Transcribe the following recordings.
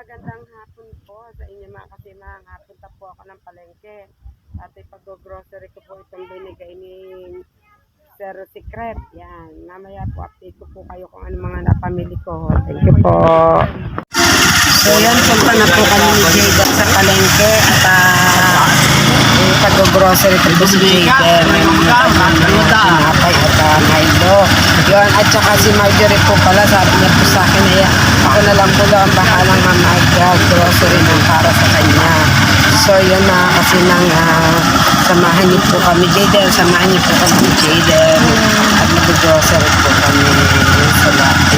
magandang hapon po sa inyo mga kasimang. Punta po ako ng palengke. At ipag-grocery ko po itong binigay ni Sir Secret. Yan. Mamaya po update ko po kayo kung ano mga napamili ko. Thank you po. So yan, punta na po kami ni Jayden sa palengke. At ipag-grocery ko po si Jayden. Sinapay at Milo. Yun, at saka si Marjorie po pala, sabi niya po sa akin, ay ako na lang po ang bakalang mag-grocery ng para sa kanya. So yun na, kasi nang samahan niyo po kami, Jayden, samahan niyo po kami, Jayden, at mag-grocery po kami sa lahat.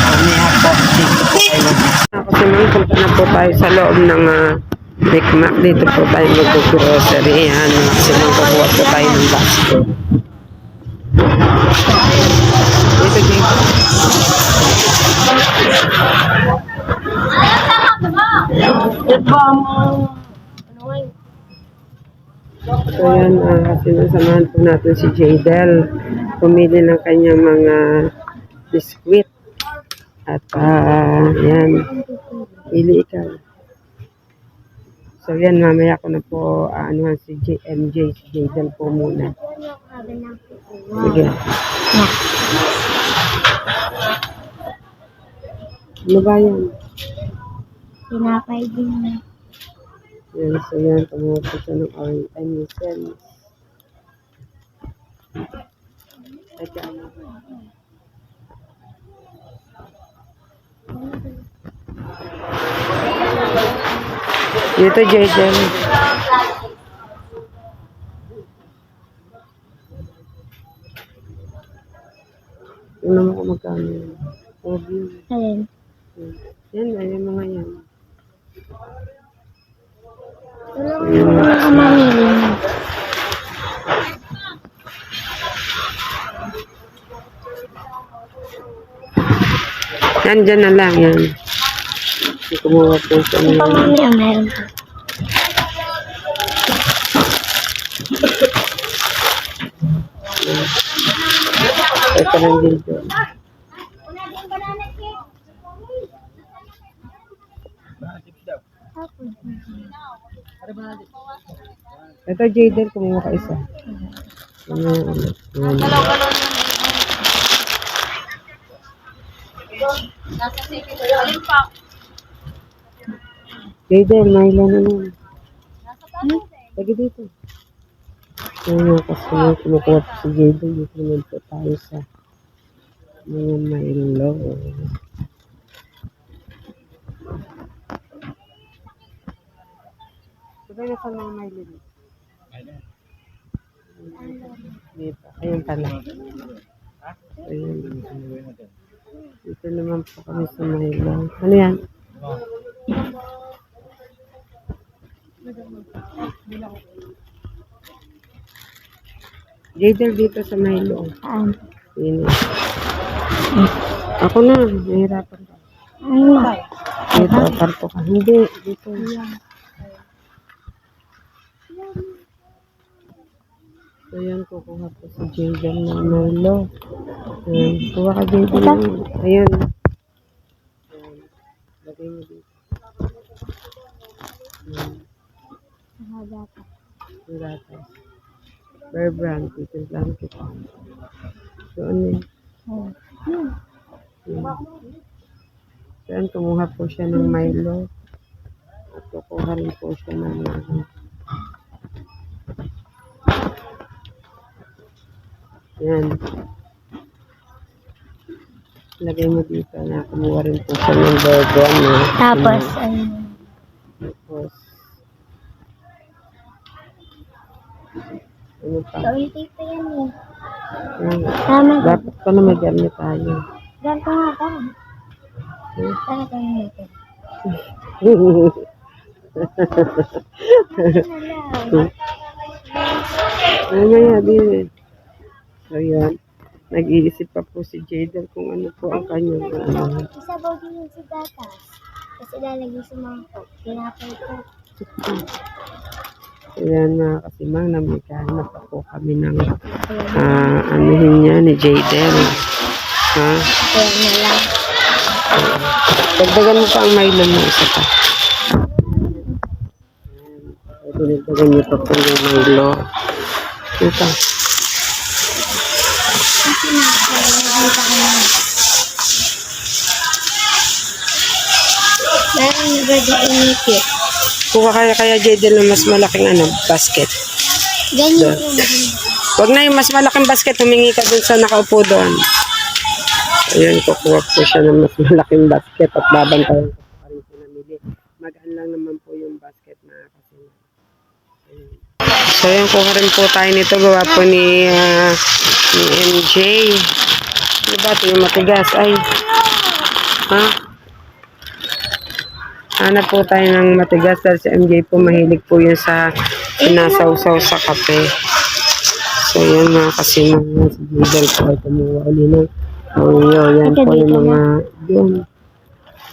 Mamaya po, dito po kayo. Kasi nang punta na po tayo sa loob ng Big Mac, dito po tayo mag-grocery. Yan, kasi nang kukuha po tayo ng basket. Dito, dito. So yan, sinasamahan po natin si Jadel. Pumili ng kanyang mga biskwit. At yan, pili ikaw. So yan, mamaya ko na po si MJ, si Jadel po muna. Sige. Ano ba yan? Pinapay din. Yan, so yan, tumuha siya ng orange, I mean, sense. Teka, ano? Dito, Jayden. Ano mo kung magkano yun? Ayun. Yan, ayun mga yan. Tulungan mo ako mamili. Yan, dyan na lang yan. Kumuha po sa Ito pa mami ang meron pa. Ito lang dito. Ito, Jayden, kumuha ka isa. Jayden, Milo na lang. Lagi dito. Ayan, kasi kumukuha po si Jayden. Dito naman po tayo sa mga Milo. Diba nasa mga Milo dito? Dito. Ayun pala. Ayun. Dito naman po kami sa Milo. Ano yan? Jayden, dito sa Milo. Yun. Ako na. Nahirapan ka. Dito, parto ka. Hindi. Dito. So yan, kukuha po si Jayden ng Milo. Kuha ka, Jayden. Ayan. Lagay mo dito. Ang gatas. Bear brand. Titimplahan kita. So ano yun? So yan, kumuha po siya ng Milo. At kukuha rin po siya ng yan. Lagay mo dito na kumuha rin po siya ng burger. Tapos, Tapos, ano pa? gawin dito yan eh. Yan. Tama. Dapat pa na may gamit tayo. Ganito nga pa. Tara tayo nito. Mamaya din eh. So yan. Nag-iisip pa po si Jayden kung ano po ang kanyang Isabaw din yung si gatas. Kasi lalagay sa mangkok. Pinapay ko. Ayan mga kasimang, namikahan na pa po kami ng anuhin niya ni Jayden. Ha? Ayan na lang. Dagdagan mo pa ang Milo mo isa pa. Dagdagan mo pa po yung Milo. Ito. Meron na ready umikit. Kuha kaya Jadel ng mas malaking basket. Ganyan po maganda. Wag na yung mas malaking basket, humingi ka dun sa nakaupo doon. Ayun, kukuha po siya ng mas malaking basket at babantayan ko pa rin po namili. Magaan lang naman po yung basket na kasi. Ayun. So yun, kuha rin po tayo nito. Gawa po ni MJ. Diba ito yung matigas? Ay. Ha? Hanap po tayo ng matigas dahil si MJ po mahilig po yun sa sinasawsaw sa kape. So yan mga kasi mga sigidal po ay kumuha ulit ng yan po yung mga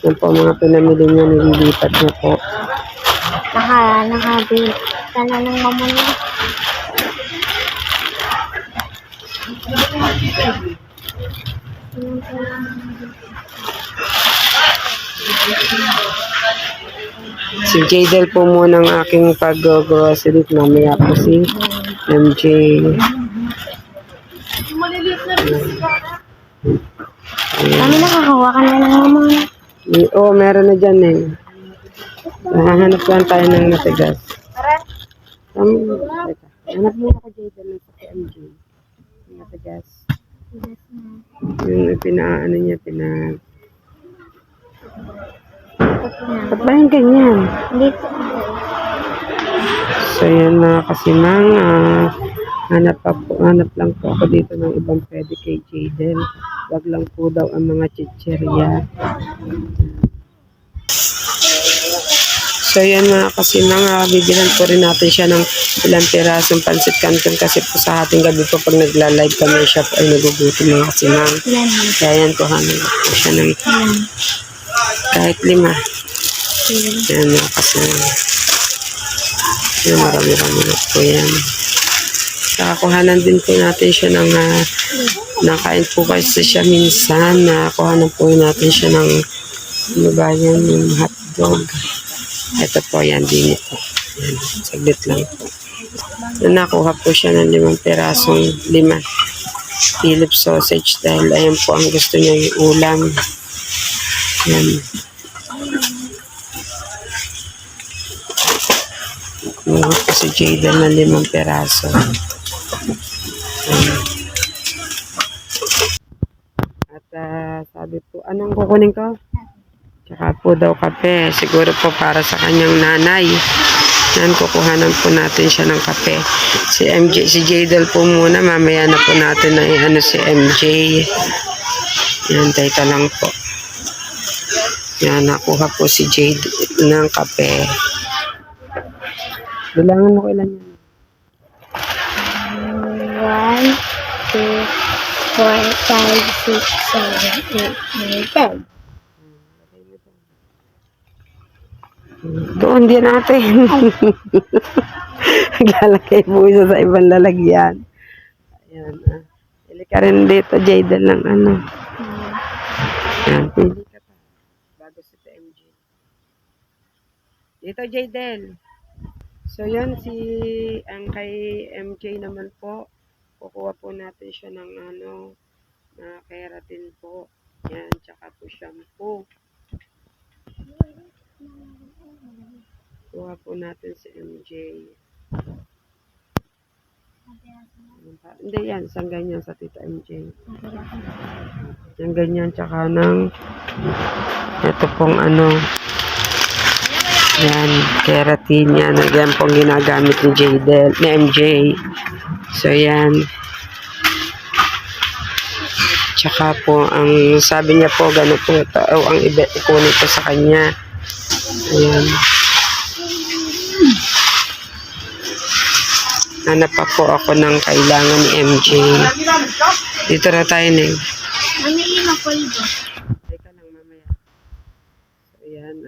yan po mga pinamili niya, nililipat niya po. Nakabil ka na ng mamuna. Si Jadel po muna ang aking pag-grocery. Mamaya po si MJ. Kami nakakawa ka na ng mamuna. Oo, meron na dyan eh. Nahanap lang tayo ng matigas. Hanap mo ako Jadel ng sa MJ. Matigas. Yung pinaano niya, Ba't ba yung ganyan? Dito. So yan mga kasimang, hanap lang po ako dito ng ibang pwede kay Jadel. Wag lang po daw ang mga chicherya. So yan mga kasimang, bibilan po rin natin siya ng ilang pirasong pansit canton kasi po sa ating gabi po pag nagla-live kami siya po ay nagugutom mga kasimang. Kaya yan po hanap po siya ng kahit 5. Yan mga kasimang. Yan, marami-rami na po yan. Nakakuhanan din po natin siya ng nakain po kasi siya minsan. Nakakuhanan po natin siya ng ano ba yan, yung hotdog. Ito po yan din po. Yan, saglit lang po. Nakuha po siya ng 5 pirasong 5 Philip sausage dahil ayan po ang gusto niya yung ulam. Yan. Kuha po si Jadel ng 5 piraso. At sabi po, anong kukunin ko? Tsaka po daw kape. Siguro po para sa kanyang nanay. Yan, kukuhanan po natin siya ng kape. Si Jadel po muna. Mamaya na po natin na si MJ. Yan, teka lang po. Yan, nakuha po si Jadel ng kape. Bilangan mo kailan yan? 1, 2, 4, 5, 6, 7, 8, 9, 10. Doon din natin. Naglalagay po isa sa ibang lalagyan. Ayan. Pili ka rin dito, Jadel, ng ano. Ayan, pili ka pa. Bago si MJ. Dito, Jadel. So, yan ang kay MJ naman po. Kukuha po natin siya ng na keratin po. Yan, tsaka po shampoo. Kuha po natin si MJ. Hindi yan, isang ganyan sa Tita MJ. Yung ganyan, tsaka ng ito pong yan, keratin yan. Yan pong ginagamit ni Jadel, ni MJ. So yan. Tsaka po, ang sabi niya po, gano'n po ito, ang kunin ko sa kanya. Ayan. Hanap pa po ako ng kailangan ni MJ. Dito na tayo, Neng. Mamili na po ito. Teka lang, mamaya. So, ayan,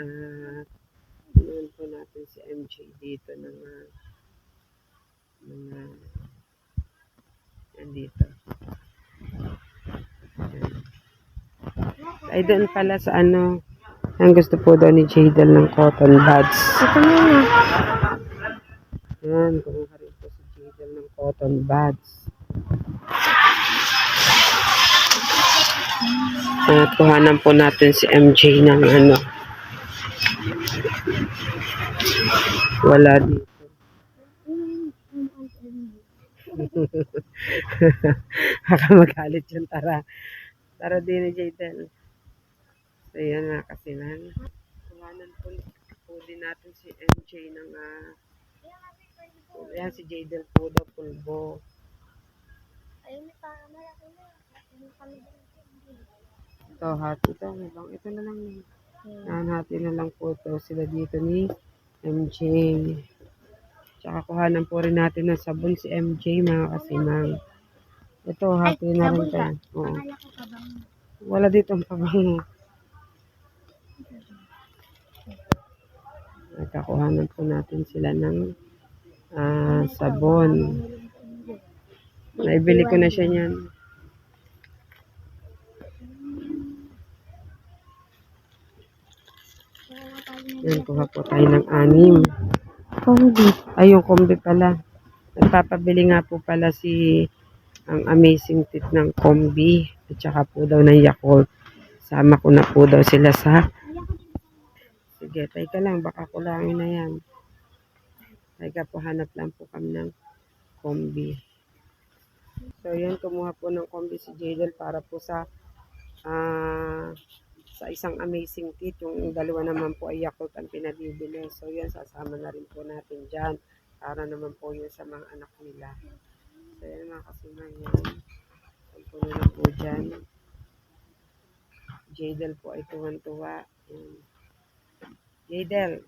noon po natin si MJ dito ng yan dito. Ay, doon pala sa ano. Ang gusto po daw ni Jadel ng cotton buds. Ito muna. Yan, kumuha rin po si Jadel ng cotton buds. At kuhanan po natin si MJ ng ano. Wala dito. Baka magalit yun. Tara. Tara din ni Jadel. So, yan nga kasi nan. Kuhanan po din natin si MJ ng yan si Jadel po daw pulbo. Ayun, parang malaki na. Ito, hati ito. Ito na lang. Hati na lang po ito sila dito ni MJ. Tsaka kuhanan po rin natin ng sabon si MJ mga kasimang. Ito, hati na rin tayo. Oo. Wala dito ang pabango. Nagkakuhanan po natin sila ng sabon. Naibili ko na siya niyan. Yan, kuha po tayo ng 6. Kombi. Ay, yung kombi pala. Nagpapabili nga po pala ang Amazing Tit ng kombi. At saka po daw ng Yakult. Sama ko na po daw sila sa... Sige, tayo ka lang. Baka kulangin na yan. Tayo ka po, hanap lang po kami ng kombi. So, yan. Kumuha po ng kombi si Jadel para po sa isang Amazing Tit. Yung dalawa naman po ay Yakult ang pinabibili. So, yan. Sasama na rin po natin dyan. Para naman po yun sa mga anak nila. So, yan mga kasimang yan. Pagpuno na po dyan. Jadel po ay tuwan-tuwa. Yan. Jadel.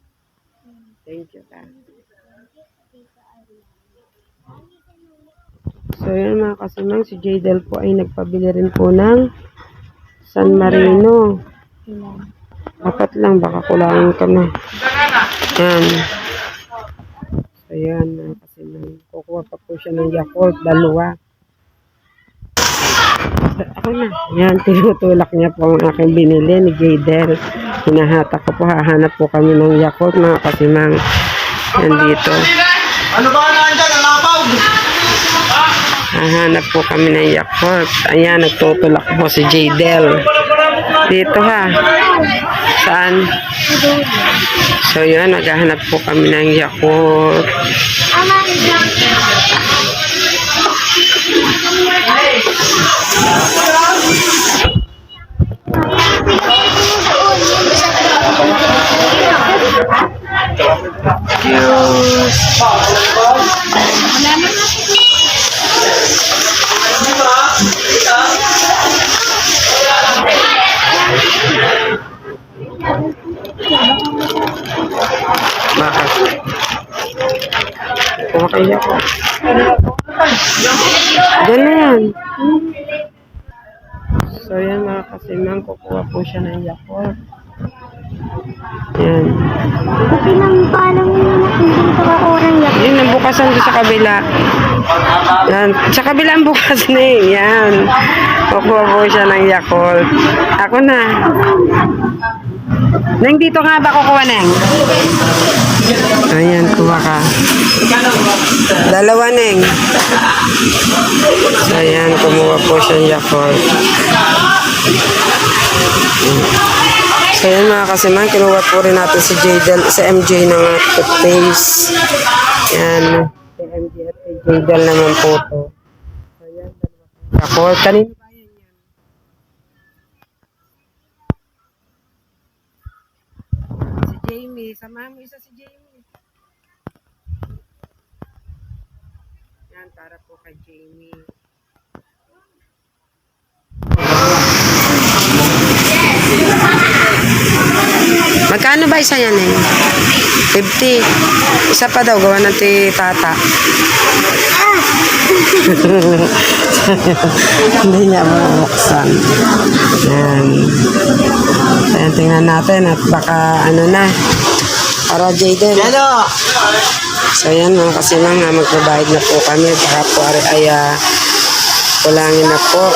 Thank you ka. So, yan mga kasimang. Si Jadel po ay nagpabili rin po ng San Marino. Dapat lang. Baka kulangin ka na. Yan. So, yan mga kasimang. Kukuha pa po siya ng Yakult. 2. Ako na. Yan, tinutulak niya po ang aking binili ni Jadel. Hinahatak ko po. Hahanap po kami ng Yakult mga kasimang. Yan dito. Ano ba na andyan? Alapag! Hahanap po kami ng Yakult. Ayan, nagtutulak po si Jadel. Dito ha. Saan? So yun, maghahanap po kami ng Yakult. Bakit? Okay ako. Diyan na yan. So yan mga kasimang, kukuha po siya ng Yakult. Yan. Kasi nang paalam mo na kung dito ka orang yan. Yun, ang bukasan doon sa kabila. Yan. Sa kabila ang bukas na eh. Yan. Kukuha po siya ng Yakult. Ako na. Neng, dito nga ba kukuha, Neng? Ayan, kuha ka. 2, Neng. So, ayan, kumuha po siya ng Yakult. So, ayan mga kasimang, kinuha po rin natin si Jadel, sa MJ ng toothpaste. Ayan. Si MJ at si Jadel naman po to. So, ayan, 2 Yakult. Kanina ba yan yan? Si Jamie. Samahan mo isa si Jamie. Yan, para po kay Jamie. Magkano ba isa yan eh? 50. Isa pa daw, gawa ng tata. Hindi niya mabuksan. Yan. Ayan, tingnan natin at baka ano na. Para Jadel. Hello! So yan mga kasimang, magbabayad na po kami. Baka po ay kulangin na po.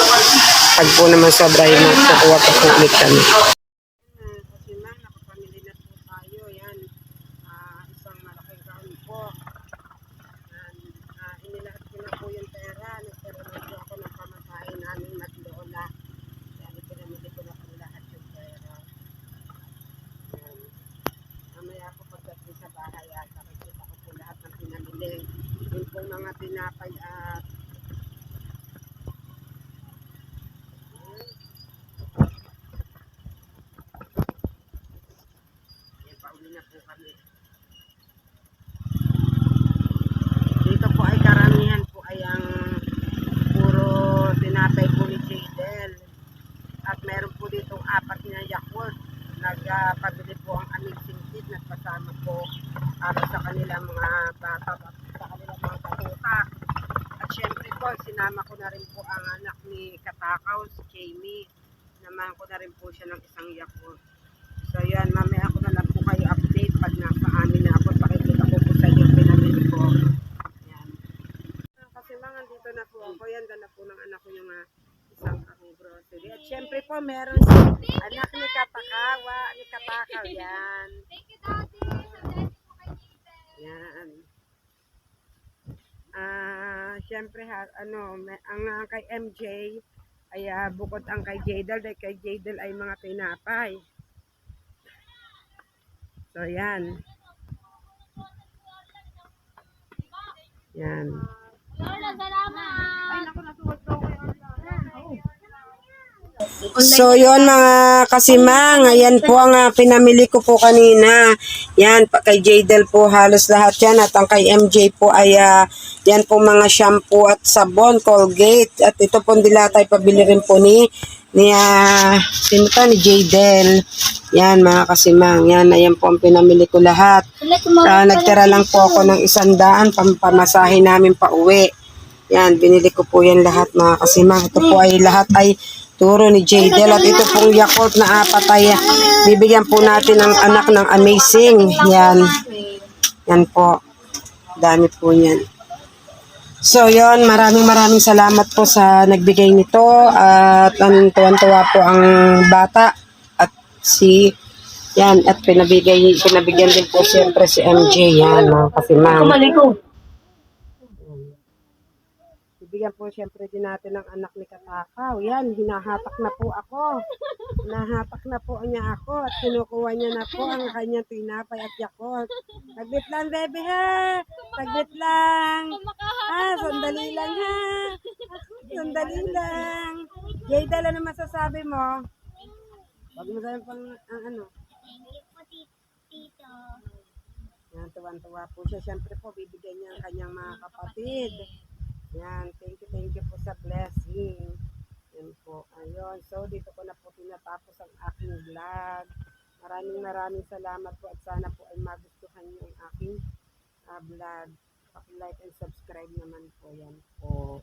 pag po naman sobra yung magkukuha pa po ulit kami. Kasi ma'am, nakapamili na po tayo. Yan, isang malaking kaon po. Yan, inilahat ko na po yung pera. Nagtira na po ako ng pamasahe namin maglola. Yan, ipinamili ko na po lahat yung pera. Yan. Mamaya po pagdating sa bahay at nakikita ko po lahat ng pinamili. Yung po mga tinapay at yan, pauwi na po kami. Dito po ay karamihan po ay ang puro tinapay po ni Jadel. At meron po ditong 4 na Yakult. Nagpabili po ang Amazing Kid. Nagpasama po para sa kanilang mga bata at sa kanilang mga katutak. At syempre po, sinama ko na rin po ang anak ni Katakaw, si Jamie. Namahan ko na rin po siya ng isang Yakult. So yan, mamaya ako na lang po kayo update pag nasa amin na ako. Pakikita ko po sa inyo yung pinamili ko. Yan. Kasi mga dito na po ako. Yan, dala po ng anak ko yung isang akong grocery. At syempre po, meron si anak ni Katakawa, ni Katakaw. Yan. Yan. Syempre ang kay MJ ay bukod ang kay Jadel, dahil kay Jadel ay mga tinapay. So yan. Yan. So yon mga kasimang, ayan po ang pinamili ko po kanina. Yan, kay Jadel po halos lahat yan. At ang kay MJ po ay yan po mga shampoo at sabon, Colgate. At ito po dilatay pabili rin po ni Jadel. Yan mga kasimang, yan, ayan po ang pinamili ko lahat. Nagtira lang po ako ng 100 pampamasahe namin pa uwi. Yan, binili ko po yan lahat mga kasimang. Ito po ay lahat ay turo ni Jadel. At ito pong Yakult na 4 ay bibigyan po natin ang anak ng Amazing. Yan. Yan po. Dami po yan. So yon, maraming salamat po sa nagbigay nito. At tuwan-tuwa po ang bata. At yan, at pinabigyan din po siyempre si MJ. Yan mga kasimang. Bibigyan po siyempre din natin ng anak ni Katakaw. Yan, hinahatak na po ako. Hinahatak na po niya ako at kinukuha niya na po ang kanyang tinapay at Yakult. Saglit lang, baby ha. Saglit lang. Sandali lang ha. Sandali lang. Jadel, ano masasabi mo? Wag mo sabi pang ano. Yan, tuwan-tuwa po siya. Siyempre po, bibigyan niya ang kanyang mga kapatid. Yan, thank you po sa blessing. Yan po, ayun. So, dito ko na po tinatapos ang aking vlog. Maraming salamat po at sana po ay magustuhan niyo ang aking vlog. Paki-like and subscribe naman po. Yan po.